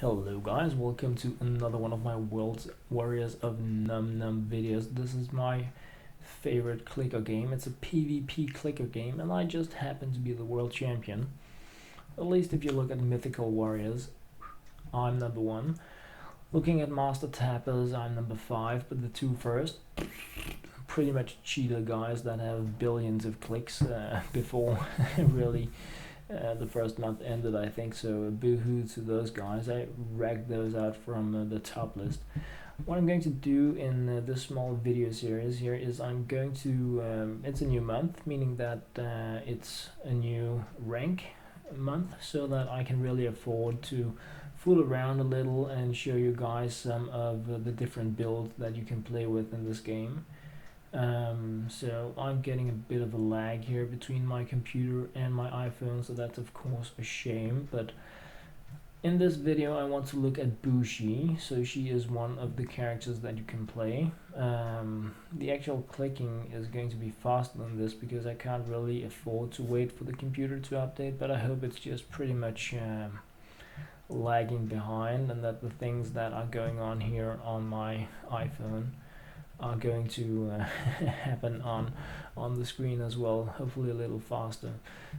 Hello guys, welcome to another one of my Warriors of Nom Nom videos. This is my favorite clicker game. It's a PvP clicker game and I just happen to be the world champion. At least if you look at Mythical Warriors, I'm number 1. Looking at Master Tappers, I'm number 5, but the two first, pretty much cheater guys that have billions of clicks before really the first month ended, I think. So boo-hoo to those guys. I ragged those out from the top list. What I'm going to do in this small video series here is I'm going to it's a new month, meaning that it's a new rank month, so that I can really afford to fool around a little and show you guys some of the different builds that you can play with in this game. So I'm getting a bit of a lag here between my computer and my iPhone, so that's of course a shame, but in this video I want to look at Booshee. So she is one of the characters that you can play. The actual clicking is going to be faster than this because I can't really afford to wait for the computer to update, but I hope it's just pretty much lagging behind and that the things that are going on here on my iPhone are going to happen on the screen as well, hopefully a little faster.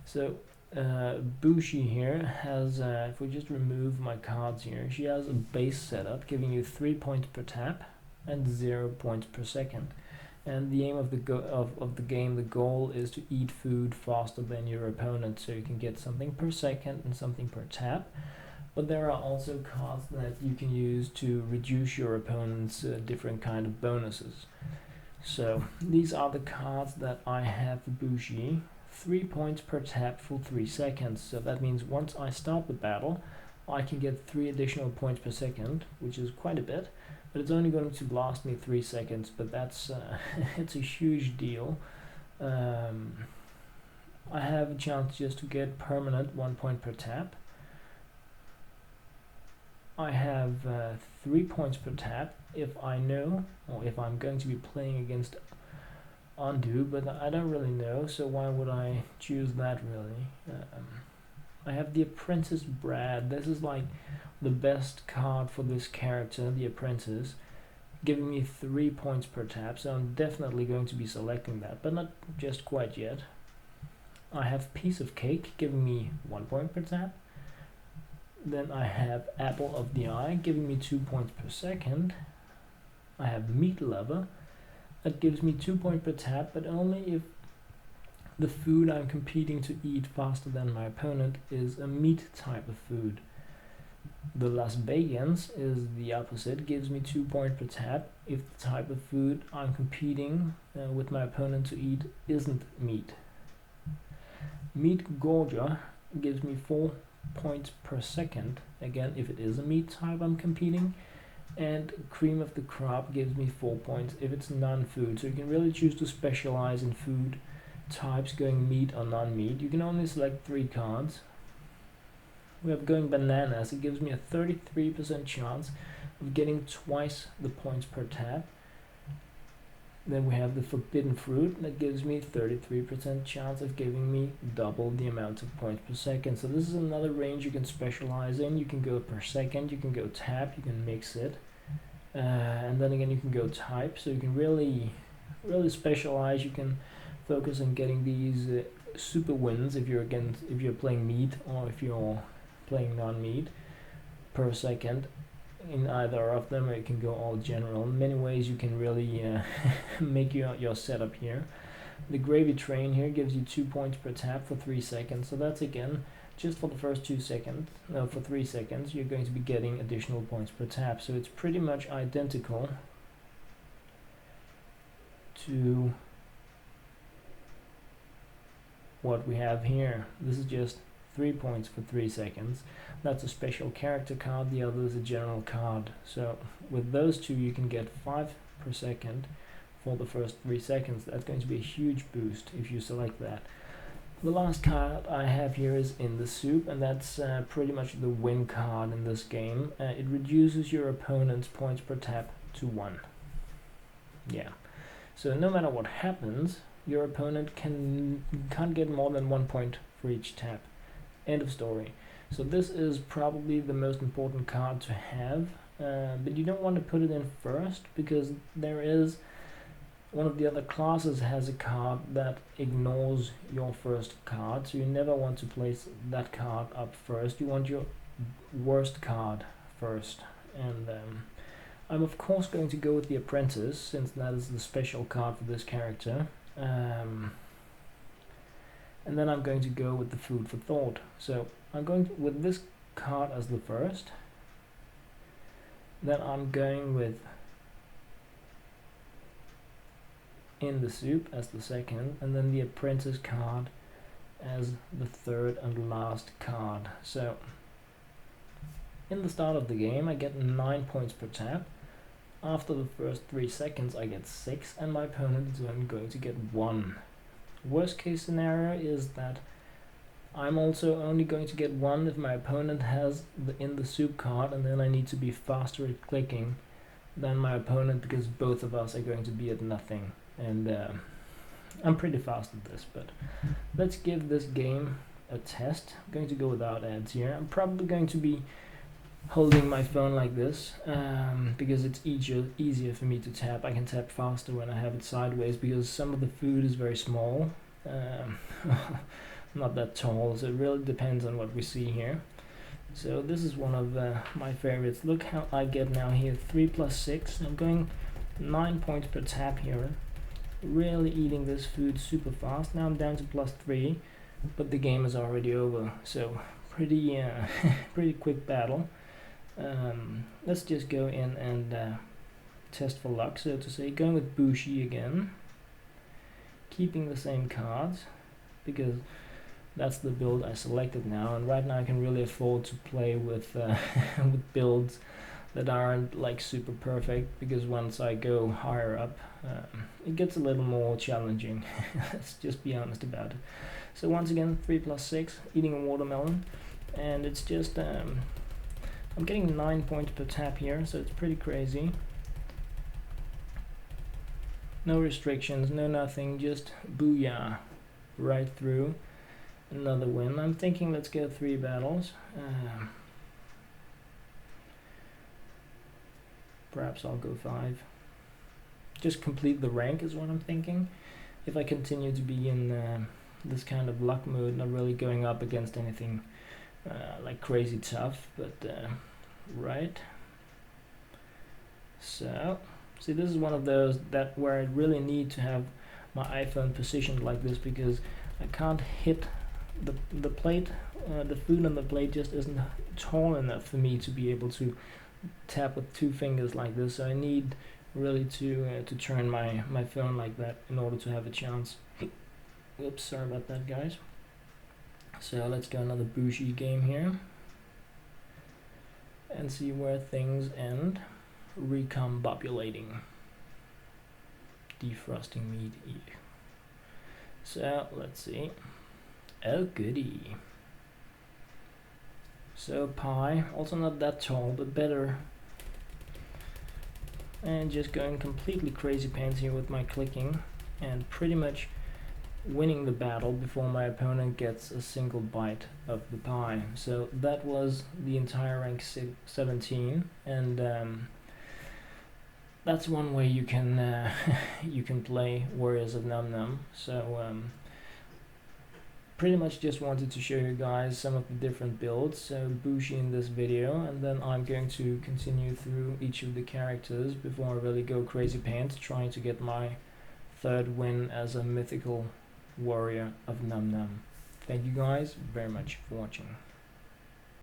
So Booshee here has, if we just remove my cards here, she has a base setup giving you 3 points per tap and 0 points per second. And the aim of the game, the goal is to eat food faster than your opponent, so you can get something per second and something per tap. But there are also cards that you can use to reduce your opponent's different kind of bonuses. So these are the cards that I have for Booshee. 3 points per tap for 3 seconds. So that means once I start the battle, I can get 3 additional points per second, which is quite a bit. But it's only going to last me 3 seconds, but that's it's a huge deal. I have a chance just to get permanent 1 point per tap. I have 3 points per tap if I know, or if I'm going to be playing against Undo, but I don't really know, so why would I choose that really? I have the Apprentice Brad. This is like the best card for this character, the Apprentice, giving me 3 points per tap, so I'm definitely going to be selecting that, but not just quite yet. I have Piece of Cake giving me 1 point per tap. Then I have Apple of the Eye giving me 2 points per second. I have Meat Lover that gives me 2 points per tap, but only if the food I'm competing to eat faster than my opponent is a meat type of food. The Las Bagans is the opposite, gives me 2 points per tap if the type of food I'm competing with my opponent to eat isn't meat. Meat Gorger gives me 4 points per second, again if it is a meat type I'm competing, and Cream of the Crop gives me 4 points if it's non-food. So you can really choose to specialize in food types, going meat or non-meat. You can only select 3 cards. We have Going Bananas. It gives me a 33% chance of getting twice the points per tap. Then we have the Forbidden Fruit that gives me 33% chance of giving me double the amount of points per second. So this is another range you can specialize in. You can go per second, you can go tap, you can mix it, and then again you can go type. So you can really specialize. You can focus on getting these super wins if you're playing meat or if you're playing non-meat per second. In either of them, or you can go all general. In many ways you can really make your setup here. The Gravy Train here gives you 2 points per tap for 3 seconds, so that's again just for the first 2 seconds. No, for 3 seconds you're going to be getting additional points per tap, so it's pretty much identical to what we have here. This is just 3 points for 3 seconds. That's a special character card, the other is a general card. So with those two you can get 5 per second for the first 3 seconds. That's going to be a huge boost if you select that. The last card I have here is In the Soup, and that's pretty much the win card in this game. It reduces your opponent's points per tap to 1. Yeah, so no matter what happens, your opponent can't get more than 1 point for each tap. End of story. So this is probably the most important card to have, but you don't want to put it in first, because there is one of the other classes has a card that ignores your first card, so you never want to place that card up first. You want your worst card first. And I'm of course going to go with the Apprentice, since that is the special card for this character. And then I'm going to go with the Food for Thought. So I'm going with this card as the first. Then I'm going with In the Soup as the second, and then the Apprentice card as the third and last card. So in the start of the game I get 9 points per tap. After the first 3 seconds I get 6, and my opponent is only going to get 1. Worst case scenario is that I'm also only going to get 1 if my opponent has the In the Soup card, and then I need to be faster at clicking than my opponent, because both of us are going to be at nothing. And I'm pretty fast at this, but let's give this game a test. I'm going to go without ads here. I'm probably going to be holding my phone like this, because it's easier for me to tap. I can tap faster when I have it sideways, because some of the food is very small, not that tall, so it really depends on what we see here. So this is one of my favorites. Look how I get now here, 3 plus 6. I'm going 9 points per tap here. Really eating this food super fast. Now I'm down to plus 3, but the game is already over, so pretty pretty quick battle. Let's just go in and test for luck, so to say. Going with Booshee again, keeping the same cards, because that's the build I selected now, and right now I can really afford to play with with builds that aren't like super perfect, because once I go higher up it gets a little more challenging. Let's just be honest about it. So once again, 3 plus 6, eating a watermelon, and it's just I'm getting 9 points per tap here, so it's pretty crazy. No restrictions, no nothing, just booyah right through. Another win. I'm thinking let's go 3 battles. Perhaps I'll go 5. Just complete the rank is what I'm thinking. If I continue to be in this kind of luck mode, not really going up against anything like crazy tough, but right. So see, this is one of those that where I really need to have my iPhone positioned like this, because I can't hit the plate. The food on the plate just isn't tall enough for me to be able to tap with 2 fingers like this, so I need really to turn my phone like that in order to have a chance. Whoops, sorry about that, guys. So let's go another Booshee game here and see where things end. Recombobulating, defrosting meat. So let's see. Oh goody. So pie, also not that tall, but better. And just going completely crazy pants here with my clicking, and pretty much winning the battle before my opponent gets a single bite of the pie. So that was the entire rank 17, and that's one way you can you can play Warriors of Nom Nom. So pretty much just wanted to show you guys some of the different builds. So Booshee in this video, and then I'm going to continue through each of the characters before I really go crazy pants, trying to get my 3rd win as a mythical Warrior of Nom Nom. Thank you guys very much for watching.